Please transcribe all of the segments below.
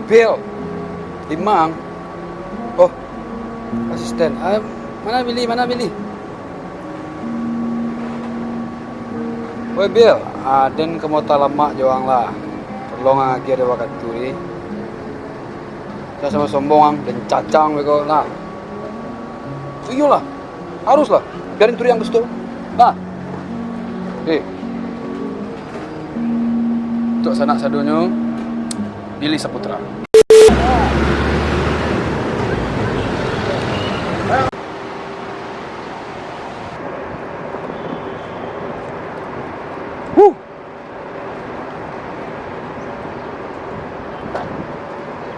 Bill, Imam. Oh, asisten. Mana Billy? Woi Bill, den kamu lama joang lah. Tolong lagi ada wakat turi. Saya sama sombong dan cacang bego lah. Iyalah, harus lah. Biarin turi yang gusto. Nah, untuk sanak sadonyo, Billy Saputra.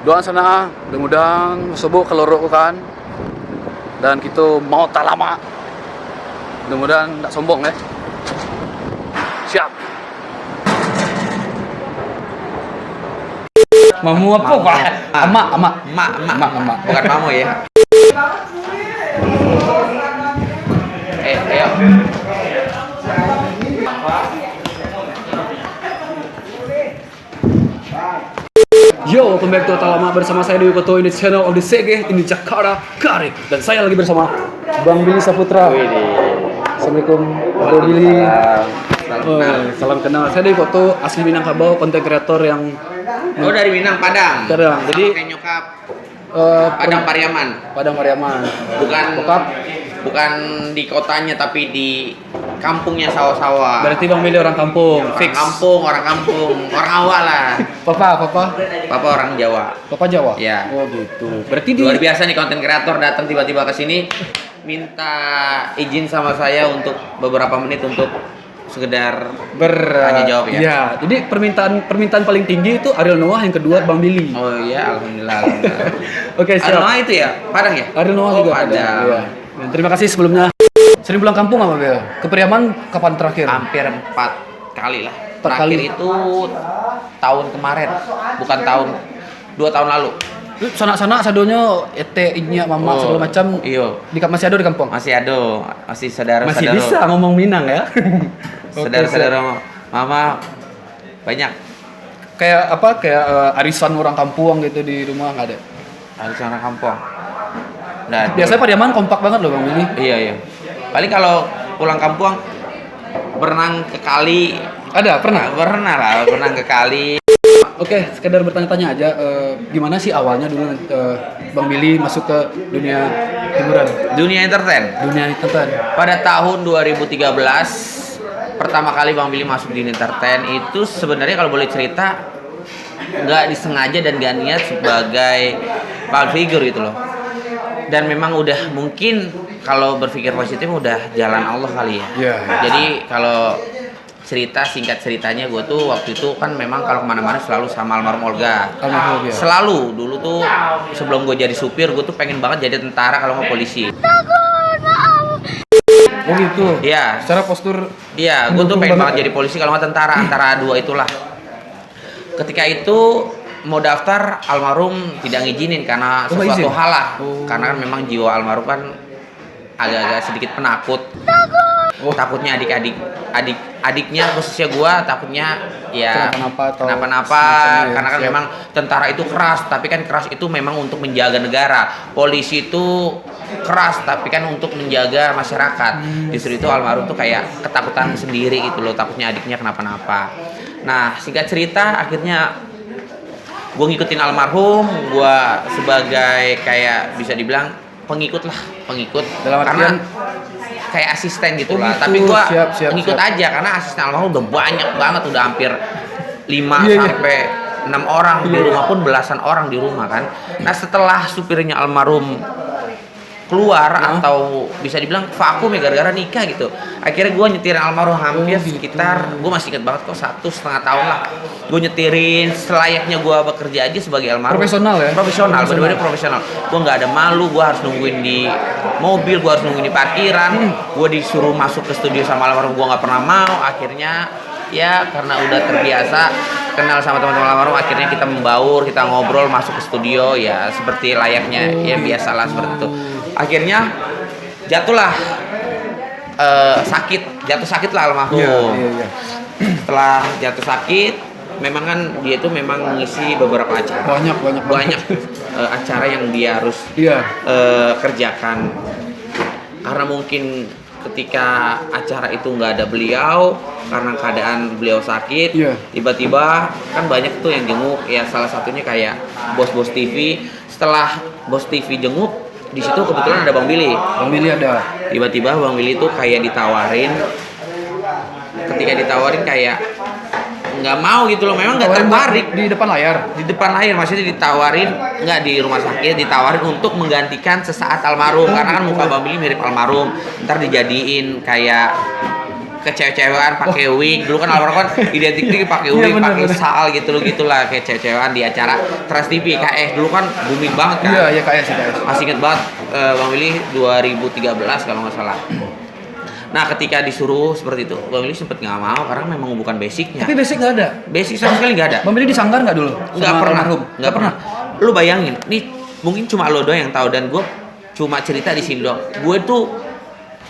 Doang sana, mudah-mudahan sebuk kelorok kan. Dan kita mau tak lama. Mudah-mudahan tak sombong ya. Siap. Mamu apa Pak? Emak. Bukan mamu ya. Ayo. Yo, welcome back to Talama bersama saya Dewi Koto ini channel of the CG ini Jakarta Karik dan saya lagi bersama Bang Billy Saputra. Assalamualaikum Bang Billy. Salam kenal. Saya Dewi Koto asli Minangkabau, konten kreator yang dari Minang Padang. Jadi kayak nyokap Padang Pariaman. Bukan di kotanya tapi di kampungnya sawah-sawah. Berarti Bang Billy orang kampung. Orang kampung, orang awal lah. Papa Orang Jawa. Papa Jawa. Ya. Oh gitu. Berarti Luar biasa nih konten kreator datang tiba-tiba ke sini minta izin sama saya untuk beberapa menit untuk sekedar tanya jawab ya. Ya, jadi permintaan paling tinggi itu Ariel Noah, yang kedua Bang Billy. Oh iya, alhamdulillah. Oke, siap. Ariel Noah itu ya, Padang ya? Ariel Noah juga Padang. Iya. Dan terima kasih sebelumnya. Sering pulang kampung apa Bel? Ke Periaman kapan terakhir? Hampir 4 kali lah. 4 Terakhir kali. itu tahun kemarin, bukan 2 tahun lalu. Lu sana-sana sadonya nya mama segala macam. Iya. Masih ada di kampung? Masih saudara-saudara. Masih bisa ngomong Minang ya. Saudara-saudara mama banyak. Kayak arisan orang kampung gitu di rumah nggak ada? Harus orang kampung. Nah, Biasanya Pariaman kompak banget loh Bang Billy. Iya. Paling kalau pulang kampung berenang ke kali. Pernah Berenang ke kali. Oke, sekedar bertanya-tanya aja, gimana sih awalnya dulu Bang Billy masuk ke dunia hiburan? Dunia entertain. Pada tahun 2013 pertama kali Bang Billy masuk di entertain itu sebenarnya kalau boleh cerita nggak disengaja dan nggak niat sebagai public figure gitu loh. Dan memang udah mungkin kalau berpikir positif udah jalan Allah kali ya. Yeah. Jadi kalau singkat ceritanya gue tuh waktu itu kan memang kalau kemana-mana selalu sama almarhum Olga. Selalu dulu tuh sebelum gue jadi supir gue tuh pengen banget jadi tentara kalau nggak polisi. Oh gitu. Iya. Secara postur. Iya, gue tuh pengen banget jadi polisi kalau nggak tentara, antara dua itulah. Ketika itu mau daftar almarhum tidak ngizinin karena sesuatu hal lah. Karena kan memang jiwa almarhum kan agak-agak sedikit penakut. Takutnya adiknya khususnya gua takutnya ya kenapa-napa karena kan memang tentara itu keras, tapi kan keras itu memang untuk menjaga negara. Polisi itu keras tapi kan untuk menjaga masyarakat. Justru itu almarhum tuh kayak ketakutan sendiri gitu loh, takutnya adiknya kenapa-napa. Nah, singkat cerita akhirnya gue ngikutin almarhum, gue sebagai kayak bisa dibilang pengikut dalam karena artian kayak asisten gitu lah. gitu. Tapi gue Siap. ngikut aja karena asisten almarhum udah banyak banget, udah hampir 5 sampai 6 orang di rumah pun belasan orang di rumah kan. Nah, setelah supirnya almarhum keluar atau bisa dibilang vakum ya gara-gara nikah gitu, akhirnya gue nyetirin almarhum hampir sekitar, gue masih inget banget kok 1,5 tahun lah gue nyetirin selayaknya gue bekerja aja sebagai almarhum. Profesional, bener-bener profesional. Gue nggak ada malu, gue harus nungguin di mobil, gue harus nungguin di parkiran, gue disuruh masuk ke studio sama almarhum gue nggak pernah mau. Akhirnya ya karena udah terbiasa kenal sama teman-teman almarhum, akhirnya kita membaur, kita ngobrol, masuk ke studio ya seperti layaknya ya biasalah seperti itu. Akhirnya jatuh sakit lah almarhum. Iya. Setelah jatuh sakit memang kan dia itu memang mengisi beberapa acara. Banyak acara yang dia harus Iya. Kerjakan. Karena mungkin ketika acara itu nggak ada beliau karena keadaan beliau sakit, Iya. tiba-tiba kan banyak tuh yang jenguk ya, salah satunya kayak bos-bos TV. Setelah bos TV jenguk, di situ kebetulan ada Bang Billy. Bang Billy ada. Tiba-tiba Bang Billy tuh kayak ditawarin, ketika ditawarin kayak nggak mau gitu loh, memang nggak tertarik. Di depan layar. Di depan layar maksudnya ditawarin, nggak di rumah sakit, ditawarin untuk menggantikan sesaat almarhum karena kan muka Bang Billy mirip almarhum, ntar dijadiin kayak kecewek-cewekan pakai wig. Dulu kan almarhum kan identiknya pakai wig, pakai sal gitulah kayak cewek-cewekan di acara Trans TV. KS dulu kan booming banget kan. Iya KS. Masih inget banget Bang Billy 2013 kalau nggak salah. Nah ketika disuruh seperti itu, Bang Billy sempet nggak mau karena memang bukan basicnya. Tapi basic nggak ada. Basic sama sekali nggak ada. Bang Billy disanggar nggak dulu? Nggak pernah. Lu bayangin, nih mungkin cuma lo doang yang tahu dan gue cuma cerita di sini doang.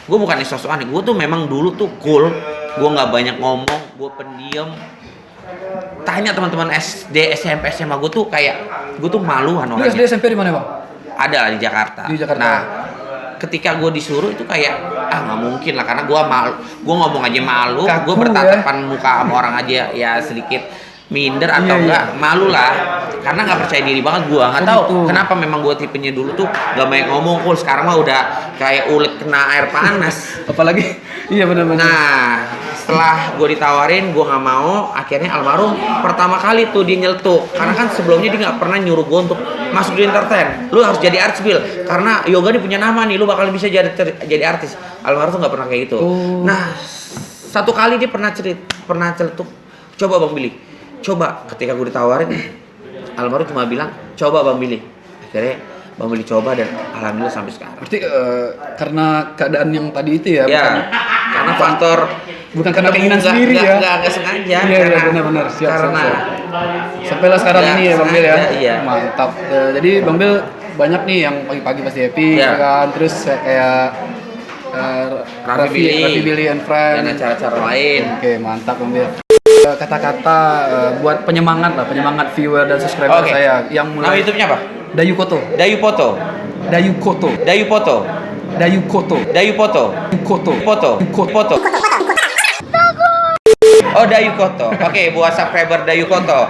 Gue bukan sosok aneh. Gue tuh memang dulu tuh cool. Gue nggak banyak ngomong. Gue pendiam. Tanya teman-teman SD, SMP, SMA gue tuh kayak gue tuh maluan orangnya. Lu SD SMP di mana Bang? Ada lah di Jakarta. Nah, ketika gue disuruh itu kayak nggak mungkin lah karena gue malu, gue ngomong aja malu, gue bertatapan muka sama orang aja ya sedikit minder atau enggak malu lah karena nggak percaya diri banget gue nggak tahu gitu. Kenapa memang gue tipenya dulu tuh nggak banyak ngomong. Cool sekarang mah udah kayak ulet kena air panas. Apalagi iya benar-benar. Nah setelah gue ditawarin gue nggak mau, akhirnya almarhum pertama kali tuh dia nyeletuk karena kan sebelumnya dia nggak pernah nyuruh gue untuk masuk di entertain. Lu harus jadi artis Bil karena yoga nih punya nama nih, lu bakal bisa jadi artis. Almarhum tuh nggak pernah kayak gitu. Nah satu kali dia pernah celetuk, coba Bang Billy, coba. Ketika gue ditawarin, almarhum cuma bilang coba Bang Billy. Akhirnya Bang Billy coba dan alhamdulillah sampai sekarang. Berarti karena keadaan yang tadi itu ya? Karena faktor bukan karena keinginan sendiri ya? Nggak sengaja. Iya benar-benar siap. Karena sampailah sekarang ini ya Bang Bil ya. Iya. Mantap. Jadi Bang Bil banyak nih yang pagi-pagi pasti happy kan, terus kayak Raffi Billy and Friends dan acara-acara lain. Oke, mantap Bang Bil. Kata-kata buat penyemangat viewer dan subscriber saya yang mulai. Nama YouTube-nya apa? Dayu Koto. Oh, Dayu Koto. Oke, buat subscriber Dayu Koto.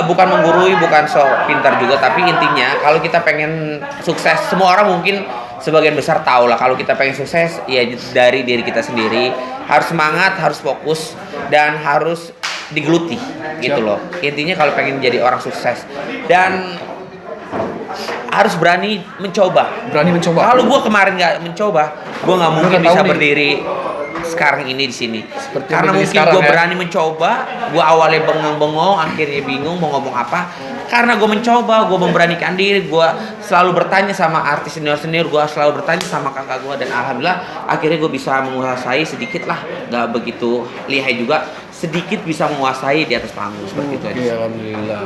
Bukan menggurui, bukan sok pintar juga, tapi intinya kalau kita pengen sukses, semua orang mungkin sebagian besar tahu lah kalau kita pengen sukses ya dari diri kita sendiri. Harus semangat, harus fokus dan harus digeluti gitu loh. Intinya kalau pengen jadi orang sukses dan harus berani mencoba. Kalau gue kemarin nggak mencoba, gue nggak mungkin bisa berdiri sekarang ini di sini. Karena mungkin gue berani mencoba. Gue awalnya bengang-bengong, akhirnya bingung mau ngomong apa. Karena gue mencoba, gue memberanikan diri. Gue selalu bertanya sama artis senior, gue selalu bertanya sama kakak gue, dan alhamdulillah akhirnya gue bisa menguasai sedikit lah. Nggak begitu lihai juga, sedikit bisa menguasai di atas panggung seperti itu aja. Alhamdulillah.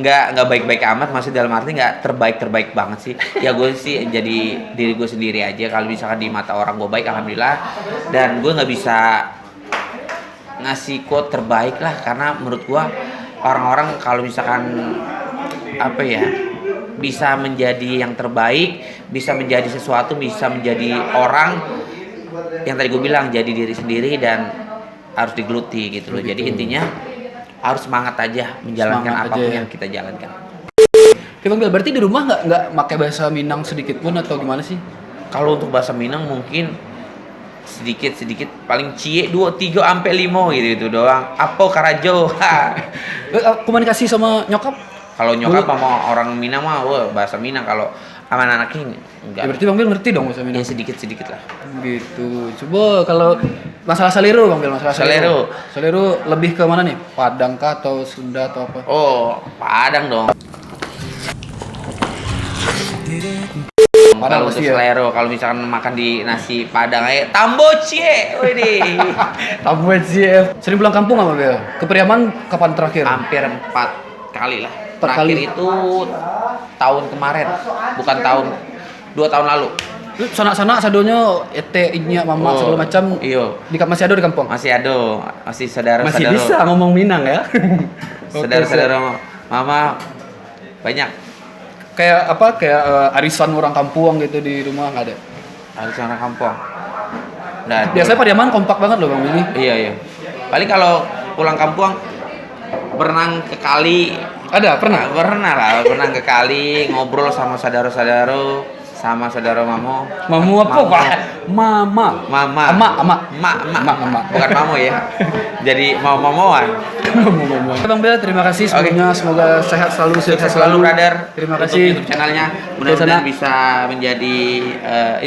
Nggak baik-baik amat, maksudnya dalam arti nggak terbaik banget sih ya. Gue sih jadi diri gue sendiri aja. Kalau misalkan di mata orang gue baik, alhamdulillah. Dan gue nggak bisa ngasih quote terbaik lah, karena menurut gue orang-orang kalau misalkan bisa menjadi yang terbaik, bisa menjadi sesuatu, bisa menjadi orang yang tadi gue bilang, jadi diri sendiri dan harus digeluti gitu loh. Jadi intinya harus semangat aja menjalankan apapun yang kita jalankan. Oke Bang Bil, berarti di rumah nggak pakai bahasa Minang sedikit pun atau gimana sih? Kalau untuk bahasa Minang mungkin sedikit paling cie 2, 3 sampai 5 gitu doang. Apo karajo. Komunikasi sama nyokap? Kalau nyokap sama orang Minang mah bahasa Minang. Kalau sama anaknya enggak. Ya berarti Bang Bil ngerti dong bahasa Minang? Ya sedikit lah. Gitu. Coba kalau masalah Salero Bang Bil, Salero lebih ke mana nih? Padang kah atau Sunda atau apa? Oh, Padang dong. Kalau untuk selero, kalau misalkan makan di nasi Padang aja tambocie, wih. Tambocie. Sering pulang kampung apa Bel? Ke Priaman kapan terakhir? Hampir 4 kali lah. 4 Terakhir kali. itu tahun kemarin, bukan 2 tahun lalu. Sanak-sanak sadonya ete inya mama segala macam. Iyo. Masih ada di kampung. Masih ada, masih saudara-saudara. Masih bisa ngomong Minang ya. Saudara-saudara mama banyak. Kayak apa? Kayak arisan orang kampung gitu di rumah nggak ada. Arisan orang kampung. Nah, biasanya Padiaman kompak banget loh Bang Willy. Iya. Paling kalau pulang kampung berenang ke kali. Ada, pernah? Pernah ke kali, ngobrol sama saudara-saudara, sama saudara mamu. Mamu apa, Pak? Mama. Bukan mamu ya. Jadi mamoan. Bang Bel, terima kasih sebelumnya. Semoga sehat selalu, sukses selalu, brother. Terima kasih YouTube channelnya. Mudah-mudahan bisa menjadi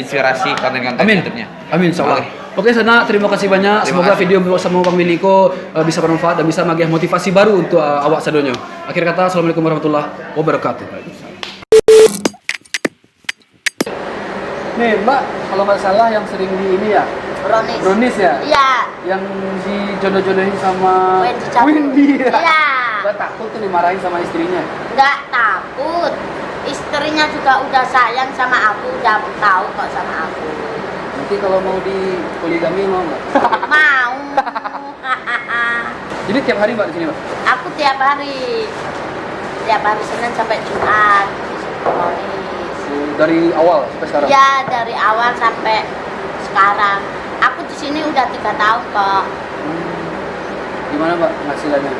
inspirasi konten-konten YouTube-nya. Amin, insyaallah. Oke Sana, terima kasih banyak. Semoga video bersama Bang Willy ko bisa bermanfaat dan bisa mengasih motivasi baru untuk awak sadonyo. Akhir kata, assalamualaikum warahmatullahi wabarakatuh. Nih Mbak, kalau nggak salah yang sering di ini ya, Brownies ya? Iya. Yang dijodoh-jodohin sama Wendy ya? Iya. Mbak takut tuh dimarahin sama istrinya? Nggak takut. Istrinya juga udah sayang sama aku, udah tahu kok sama aku. Nanti kalau mau di poligami mau nggak? Mau. Jadi tiap hari Mbak di sini Mbak? Aku tiap hari Senin sampai Jumat. Dari awal sampai sekarang? Ya, dari awal sampai sekarang. Aku di sini udah 3 tahun kok. Gimana Mbak penghasilannya?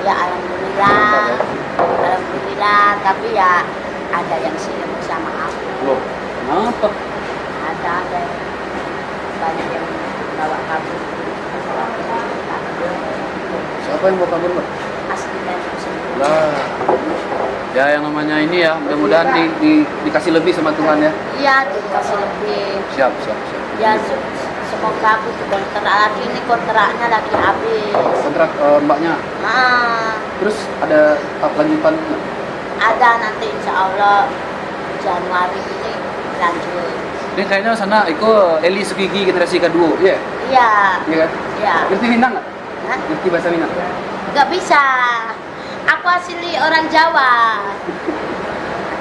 Ya alhamdulillah. Alhamdulillah, tapi ya ada yang siap sama aku. Loh, kenapa? Ada banyak yang bawa kabur. Siapa yang bawa kabur Mbak? Asli dan sendiri. Lah, ya yang namanya ini ya, mudah-mudahan dikasih lebih sama Tuhan ya. Iya, dikasih lebih. Siap. Ya, semoga aku kontrak lagi, ini kontraknya lagi habis. Kontrak Mbaknya? Nah, Terus ada lanjutan nggak? ada nanti insya Allah Januari ini lanjut. Ini kayaknya sana itu Eli Sugigi generasi kedua, iya? Iya. Iya kan? Iya. Ngerti Minang nggak? Hah? Ngerti bahasa Minang? Nggak bisa. Aku asli orang Jawa.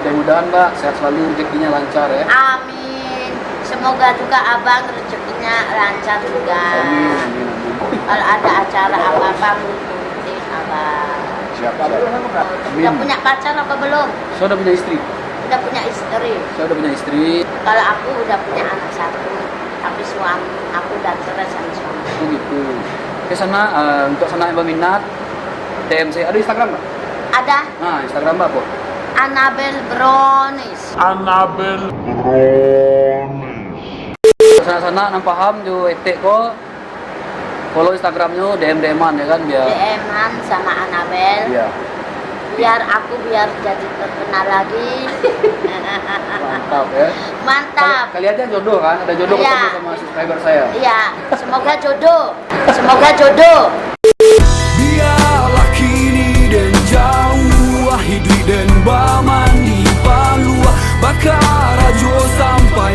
Mudah-mudahan Mbak sehat selalu, rezekinya lancar ya. Amin. Semoga juga abang rezekinya lancar juga. Amin. Kalau ada acara apa-apa ngikutin abang. Siap. Udah punya pacar apa belum? Saya udah punya istri. Udah punya istri. Saya udah punya istri. Kalau aku udah punya anak 1, tapi suami aku udah cerai sama suami. Oh gitu. Oke sana, untuk sana yang berminat, DM saya. Ada Instagram Mbak? Ada Nah, Instagram Mbak apa? Annabel Brownies. Sana nang paham jo etek ko. Follow Instagramnya, DM-an ya kan biar. DM-an sama Annabel. Iya. Biar jadi terkenal lagi. Mantap ya. Mantap. Kali aja jodoh kan, ada jodoh Iya. ketemu sama subscriber saya. Iya, semoga jodoh. Biarlah kini dan jauh Hidri dan Bamandi Palua Bakar Rajo sampai